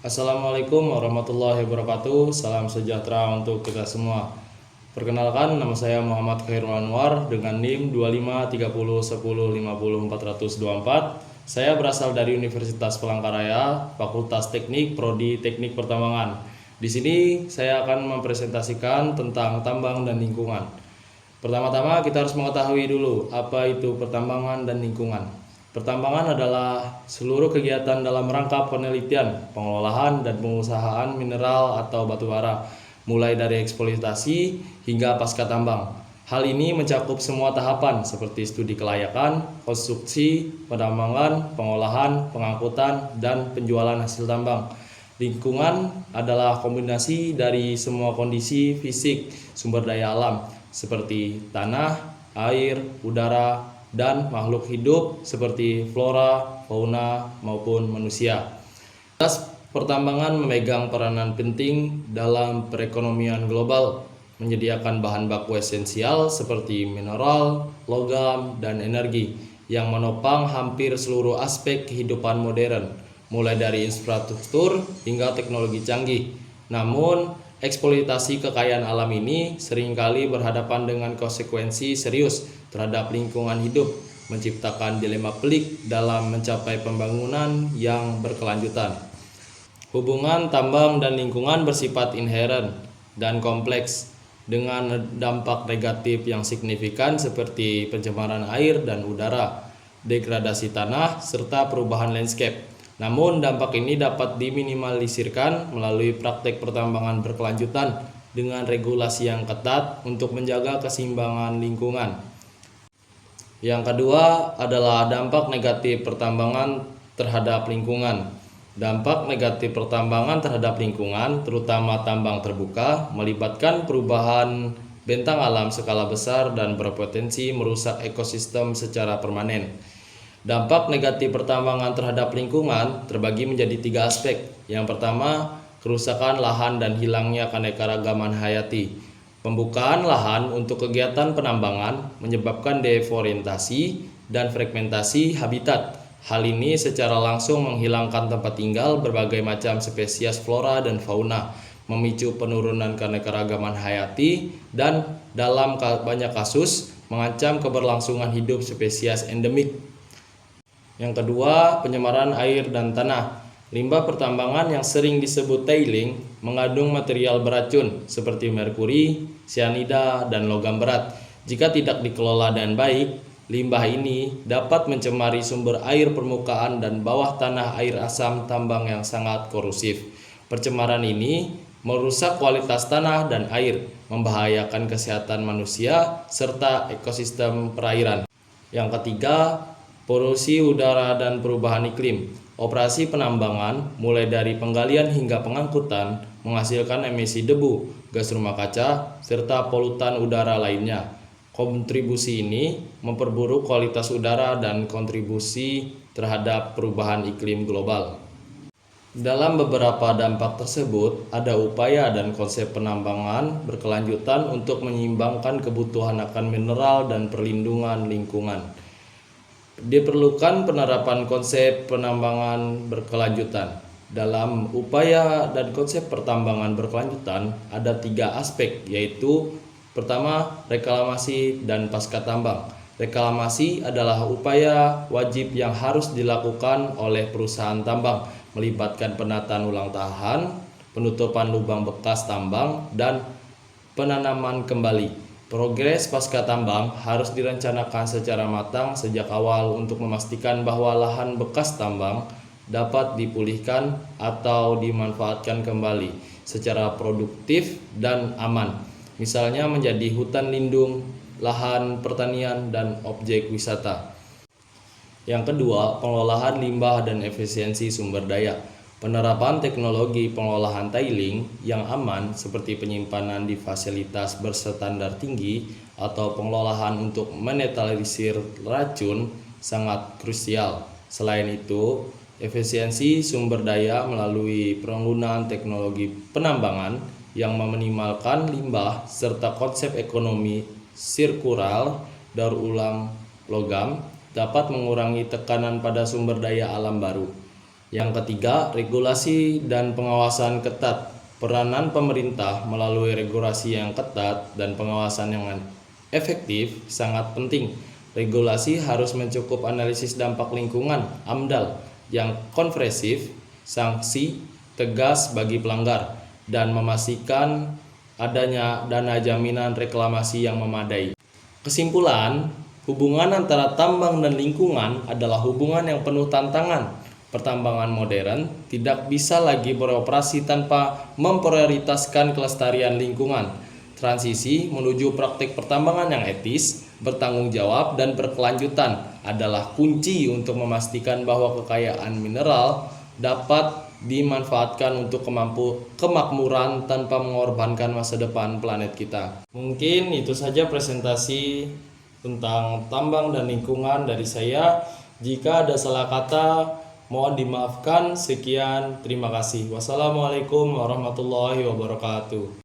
Assalamualaikum warahmatullahi wabarakatuh. Salam sejahtera untuk kita semua. Perkenalkan, nama saya Muhammad Khairul Anwar dengan NIM 253010500424. Saya berasal dari Universitas Palangkaraya, Fakultas Teknik, Prodi Teknik Pertambangan. Di sini saya akan mempresentasikan tentang tambang dan lingkungan. Pertama-tama kita harus mengetahui dulu apa itu pertambangan dan lingkungan. Pertambangan adalah seluruh kegiatan dalam rangka penelitian, pengelolaan, dan pengusahaan mineral atau batu bara, mulai dari eksploitasi hingga pasca tambang. Hal ini mencakup semua tahapan seperti studi kelayakan, konstruksi, penambangan, pengolahan, pengangkutan, dan penjualan hasil tambang. Lingkungan adalah kombinasi dari semua kondisi fisik sumber daya alam seperti tanah, air, udara, dan makhluk hidup seperti flora, fauna, maupun manusia. Pertambangan memegang peranan penting dalam perekonomian global, menyediakan bahan baku esensial seperti mineral, logam, dan energi yang menopang hampir seluruh aspek kehidupan modern, mulai dari infrastruktur hingga teknologi canggih. Namun, eksploitasi kekayaan alam ini seringkali berhadapan dengan konsekuensi serius terhadap lingkungan hidup, menciptakan dilema pelik dalam mencapai pembangunan yang berkelanjutan. Hubungan tambang dan lingkungan bersifat inheren dan kompleks, dengan dampak negatif yang signifikan seperti pencemaran air dan udara, degradasi tanah, serta perubahan landscape. Namun dampak ini dapat diminimalisirkan melalui praktek pertambangan berkelanjutan dengan regulasi yang ketat untuk menjaga keseimbangan lingkungan. Yang kedua adalah dampak negatif pertambangan terhadap lingkungan. Dampak negatif pertambangan terhadap lingkungan, terutama tambang terbuka, melibatkan perubahan bentang alam skala besar dan berpotensi merusak ekosistem secara permanen. Dampak negatif pertambangan terhadap lingkungan terbagi menjadi 3 aspek. Yang pertama, kerusakan lahan dan hilangnya keanekaragaman hayati. Pembukaan lahan untuk kegiatan penambangan menyebabkan deforestasi dan fragmentasi habitat. Hal ini secara langsung menghilangkan tempat tinggal berbagai macam spesies flora dan fauna, memicu penurunan keanekaragaman hayati, dan dalam banyak kasus mengancam keberlangsungan hidup spesies endemik. Yang kedua, pencemaran air dan tanah. Limbah pertambangan yang sering disebut tailing mengandung material beracun seperti merkuri, sianida, dan logam berat. Jika tidak dikelola dengan baik, limbah ini dapat mencemari sumber air permukaan dan bawah tanah air asam tambang yang sangat korosif. Percemaran ini merusak kualitas tanah dan air, membahayakan kesehatan manusia serta ekosistem perairan. Yang ketiga, polusi udara dan perubahan iklim. Operasi penambangan, mulai dari penggalian hingga pengangkutan, menghasilkan emisi debu, gas rumah kaca, serta polutan udara lainnya. Kontribusi ini memperburuk kualitas udara dan kontribusi terhadap perubahan iklim global. Dalam beberapa dampak tersebut, ada upaya dan konsep penambangan berkelanjutan untuk menyeimbangkan kebutuhan akan mineral dan perlindungan lingkungan. Diperlukan penerapan konsep penambangan berkelanjutan. Dalam upaya dan konsep pertambangan berkelanjutan ada 3 aspek, yaitu pertama, reklamasi dan pasca tambang. Reklamasi adalah upaya wajib yang harus dilakukan oleh perusahaan tambang, melibatkan penataan ulang lahan, penutupan lubang bekas tambang, dan penanaman kembali. Progres pasca tambang harus direncanakan secara matang sejak awal untuk memastikan bahwa lahan bekas tambang dapat dipulihkan atau dimanfaatkan kembali secara produktif dan aman, misalnya menjadi hutan lindung, lahan pertanian, dan objek wisata. Yang kedua, pengelolaan limbah dan efisiensi sumber daya. Penerapan teknologi pengolahan tailing yang aman seperti penyimpanan di fasilitas berstandar tinggi atau pengelolaan untuk menetralisir racun sangat krusial. Selain itu, efisiensi sumber daya melalui penggunaan teknologi penambangan yang meminimalkan limbah serta konsep ekonomi sirkular daur ulang logam dapat mengurangi tekanan pada sumber daya alam baru. Yang ketiga, regulasi dan pengawasan ketat. Peranan pemerintah melalui regulasi yang ketat dan pengawasan yang efektif sangat penting. Regulasi harus mencakup analisis dampak lingkungan (AMDAL) yang komprehensif, sanksi tegas bagi pelanggar, dan memastikan adanya dana jaminan reklamasi yang memadai. Kesimpulan, hubungan antara tambang dan lingkungan adalah hubungan yang penuh tantangan. Pertambangan modern tidak bisa lagi beroperasi tanpa memprioritaskan kelestarian lingkungan. Transisi menuju praktik pertambangan yang etis, bertanggung jawab, dan berkelanjutan adalah kunci untuk memastikan bahwa kekayaan mineral dapat dimanfaatkan untuk kemakmuran tanpa mengorbankan masa depan planet kita. Mungkin itu saja presentasi tentang tambang dan lingkungan dari saya. Jika ada salah kata, mohon dimaafkan. Sekian, terima kasih. Wassalamualaikum warahmatullahi wabarakatuh.